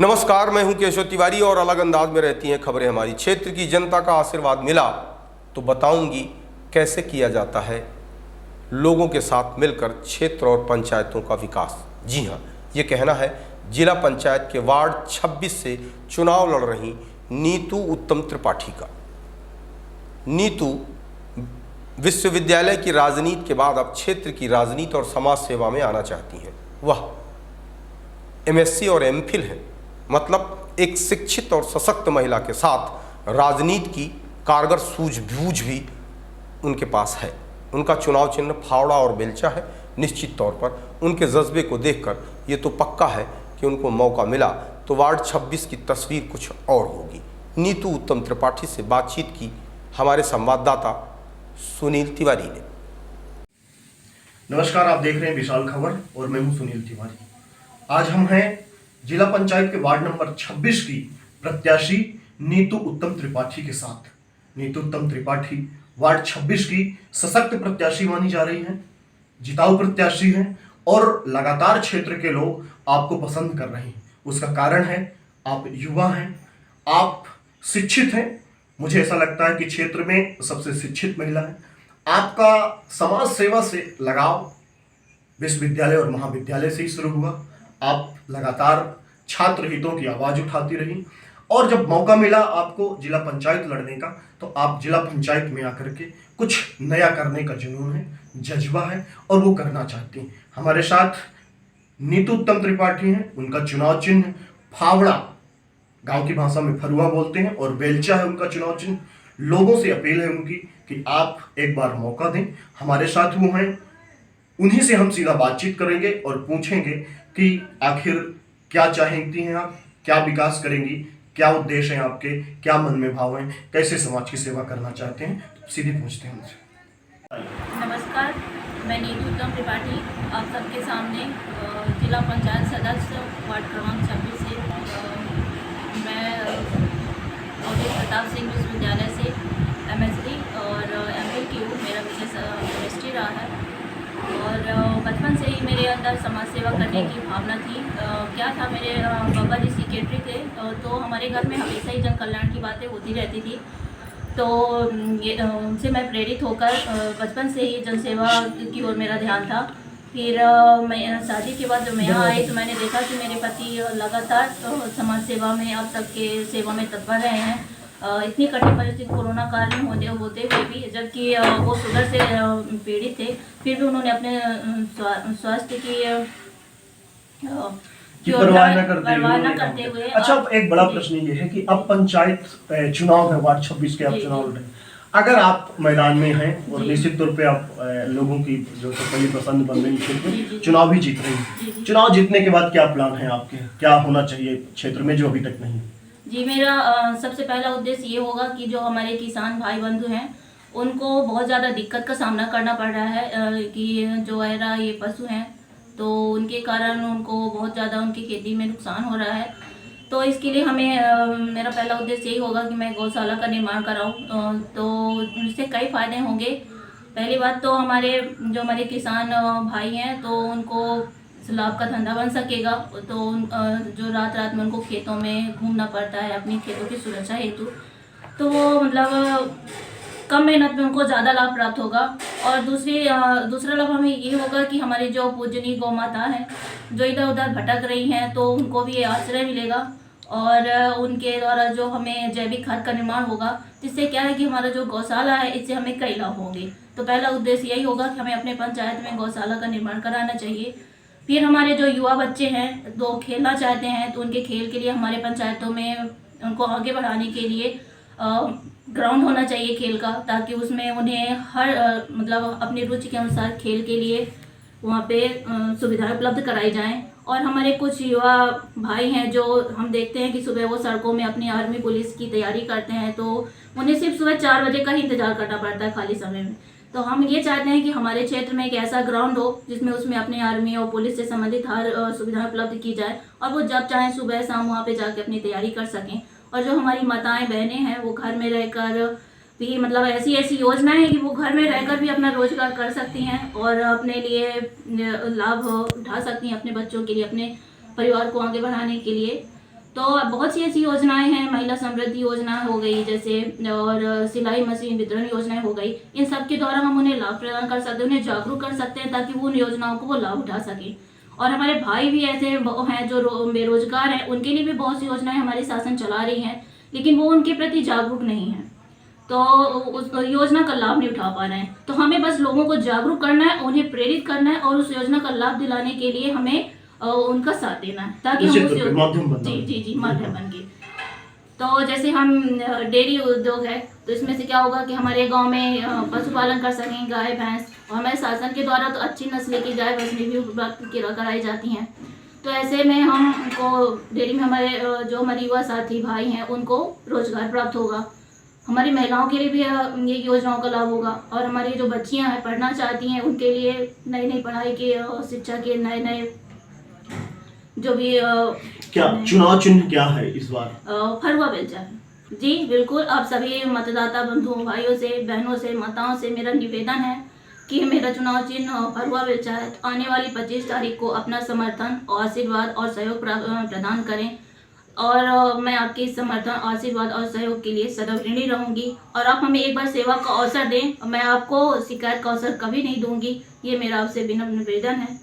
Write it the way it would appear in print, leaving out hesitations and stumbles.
नमस्कार, मैं हूं केशव तिवारी और अलग अंदाज में रहती हैं खबरें हमारी। क्षेत्र की जनता का आशीर्वाद मिला तो बताऊंगी कैसे किया जाता है लोगों के साथ मिलकर क्षेत्र और पंचायतों का विकास। जी हां, ये कहना है जिला पंचायत के वार्ड 26 से चुनाव लड़ रही नीतू उत्तम त्रिपाठी का। नीतू विश्वविद्यालय की राजनीति के बाद अब क्षेत्र की राजनीति और समाज सेवा में आना चाहती हैं। वह एमएससी और एमफिल है, मतलब एक शिक्षित और सशक्त महिला के साथ राजनीति की कारगर सूझबूझ भी उनके पास है। उनका चुनाव चिन्ह फावड़ा और बेलचा है। निश्चित तौर पर उनके जज्बे को देखकर ये तो पक्का है कि उनको मौका मिला तो वार्ड 26 की तस्वीर कुछ और होगी। नीतू उत्तम त्रिपाठी से बातचीत की हमारे संवाददाता सुनील तिवारी ने। नमस्कार, आप देख रहे हैं विशाल खबर और मैं हूं सुनील तिवारी। आज हम हैं जिला पंचायत के वार्ड नंबर 26 की प्रत्याशी नीतू उत्तम त्रिपाठी के साथ। नीतू उत्तम त्रिपाठी वार्ड 26 की सशक्त प्रत्याशी मानी जा रही हैं, जिताऊ प्रत्याशी हैं और लगातार क्षेत्र के लोग आपको पसंद कर रहे हैं। उसका कारण है आप युवा हैं, आप शिक्षित हैं। मुझे ऐसा लगता है कि क्षेत्र में सबसे शिक्षित महिला है। आपका समाज सेवा से लगाव विश्वविद्यालय और महाविद्यालय से ही शुरू हुआ। आप लगातार छात्र हितों की आवाज उठाती रही और जब मौका मिला आपको जिला पंचायत लड़ने का तो आप जिला पंचायत में आकर के कुछ नया करने का जुनून है, जज्बा है और वो करना चाहती हैं। हमारे साथ नीतू उत्तम त्रिपाठी हैं। उनका चुनाव चिन्ह फावड़ा, गांव की भाषा में फरुआ बोलते हैं, और बेलचा है उनका चुनाव चिन्ह। लोगों से अपील है उनकी कि आप एक बार मौका दें। हमारे साथ वो हैं, उन्हीं से हम सीधा बातचीत करेंगे और पूछेंगे कि आखिर क्या चाहती हैं आप, क्या विकास करेंगी, क्या उद्देश्य हैं आपके, क्या मन में भाव हैं, कैसे समाज की सेवा करना चाहते हैं। तो सीधे पूछते हैं उनसे। नमस्कार, मैं नीतू उत्तम त्रिपाठी आप सबके सामने जिला पंचायत सदस्य वार्ड क्रमांक 26 से मैं अवधेश प्रताप सिंह विश्वविद्यालय से एमएससी और एमफिल की हूँ। मेरा विषय केमिस्ट्री रहा है और बचपन से ही मेरे अंदर समाज सेवा करने की भावना थी। क्या था, मेरे पापा जी सेक्रेटरी थे, तो हमारे घर में हमेशा ही जन कल्याण की बातें होती रहती थी। तो उनसे मैं प्रेरित होकर बचपन से ही जनसेवा की ओर मेरा ध्यान था। फिर मैं शादी के बाद जब मैं यहाँ आई तो मैंने देखा कि मेरे पति लगातार समाज सेवा में, आप सबके सेवा में तत्पर रहे हैं। इतनी कठिन परिस्थिति कोरोना काल में होते हुए भी, जबकि वो शुगर से पीड़ित थे, फिर भी उन्होंने अपने स्वास्थ्य की परवाह न करते हुए। अच्छा, एक बड़ा प्रश्न ये है कि अब पंचायत चुनाव है, वार्ड 26 के आप चुनाव लड़ रहे हैं। अगर आप मैदान में हैं और निश्चित तौर पे आप लोगों की जो पहली पसंद बन रही क्षेत्र चुनाव भी जीत रही है, चुनाव जीतने के बाद क्या प्लान है आपके, क्या होना चाहिए क्षेत्र में जो अभी तक नहीं? जी, मेरा सबसे पहला उद्देश्य ये होगा कि जो हमारे किसान भाई बंधु हैं उनको बहुत ज़्यादा दिक्कत का सामना करना पड़ रहा है कि जो है ये पशु हैं, तो उनके कारण उनको बहुत ज़्यादा उनकी खेती में नुकसान हो रहा है। तो इसके लिए हमें मेरा पहला उद्देश्य यही होगा कि मैं गौशाला का निर्माण कराऊं। तो इससे कई फ़ायदे होंगे। पहली बात तो हमारे किसान भाई हैं तो उनको लाभ का धंधा बन सकेगा। तो जो रात में उनको खेतों में घूमना पड़ता है अपनी खेतों की सुरक्षा हेतु, तो वो मतलब कम मेहनत में उनको ज़्यादा लाभ प्राप्त होगा। और दूसरा लाभ हमें ये होगा कि हमारी जो पूजनीय गौ माता हैं जो इधर उधर भटक रही हैं तो उनको भी आश्रय मिलेगा और उनके द्वारा जो हमें जैविक खाद का निर्माण होगा, जिससे क्या है कि हमारा जो गौशाला है इससे हमें कई लाभ होंगे। तो पहला उद्देश्य यही होगा कि हमें अपने पंचायत में गौशाला का निर्माण कराना चाहिए। फिर हमारे जो युवा बच्चे हैं तो खेलना चाहते हैं, तो उनके खेल के लिए हमारे पंचायतों में उनको आगे बढ़ाने के लिए ग्राउंड होना चाहिए खेल का, ताकि उसमें उन्हें हर मतलब अपनी रुचि के अनुसार खेल के लिए वहाँ पे सुविधाएं उपलब्ध कराई जाएं। और हमारे कुछ युवा भाई हैं जो हम देखते हैं कि सुबह वो सड़कों में अपनी आर्मी पुलिस की तैयारी करते हैं, तो उन्हें सिर्फ सुबह 4 बजे का ही इंतजार करना पड़ता है खाली समय में। तो हम ये चाहते हैं कि हमारे क्षेत्र में एक ऐसा ग्राउंड हो जिसमें उसमें अपनी आर्मी और पुलिस से संबंधित हर सुविधा उपलब्ध की जाए और वो जब चाहें सुबह शाम वहाँ पे जाके अपनी तैयारी कर सकें। और जो हमारी माताएं बहनें हैं वो घर में रहकर भी मतलब ऐसी योजनाएं हैं कि वो घर में रहकर भी अपना रोजगार कर सकती हैं और अपने लिए लाभ उठा सकती हैं, अपने बच्चों के लिए, अपने परिवार को आगे बढ़ाने के लिए। तो बहुत सी ऐसी योजनाएं हैं, महिला समृद्धि योजना हो गई जैसे, और सिलाई मशीन वितरण योजनाएं हो गई। इन सब के द्वारा हम उन्हें लाभ प्रदान कर सकते हैं, उन्हें जागरूक कर सकते हैं ताकि वो उन योजनाओं को वो लाभ उठा सकें। और हमारे भाई भी ऐसे हैं जो बेरोजगार हैं, उनके लिए भी बहुत सी योजनाएं हमारी शासन चला रही हैं, लेकिन वो उनके प्रति जागरूक नहीं है, तो उस योजना का लाभ नहीं उठा पा रहे हैं। तो हमें बस लोगों को जागरूक करना है, उन्हें प्रेरित करना है और उस योजना का लाभ दिलाने के लिए हमें उनका साथ देना है ताकि हम उस माध्यम बन के। तो जैसे हम डेयरी उद्योग है, तो इसमें से क्या होगा कि हमारे गांव में पशुपालन कर सकें, गाय भैंस, और हमारे शासन के द्वारा तो अच्छी नस्ल की गाय भैंस भी उपलब्ध कराई जाती हैं। तो ऐसे में हमको डेयरी में हमारे जो हमारे युवा साथी भाई हैं उनको रोजगार प्राप्त होगा, हमारी महिलाओं के लिए भी ये योजनाओं का लाभ होगा, और हमारी जो बच्चियां हैं पढ़ना चाहती हैं उनके लिए नई नई पढ़ाई के शिक्षा के नए नए जो भी क्या चुनाव चिन्ह क्या है इस बार? फरुआ बेलचा है जी। बिल्कुल, आप सभी मतदाता बंधुओं भाइयों से, बहनों से, माताओं से मेरा निवेदन है कि मेरा चुनाव चिन्ह फरुआ बेलचा है। तो आने वाली 25 तारीख को अपना समर्थन और आशीर्वाद और सहयोग प्रदान करें, और मैं आपके समर्थन, आशीर्वाद और सहयोग के लिए सदैव ऋणी रहूंगी। और आप हमें एक बार सेवा का अवसर दें, मैं आपको शिकायत का अवसर कभी नहीं दूंगी। ये मेरा आपसे विनम्र निवेदन है।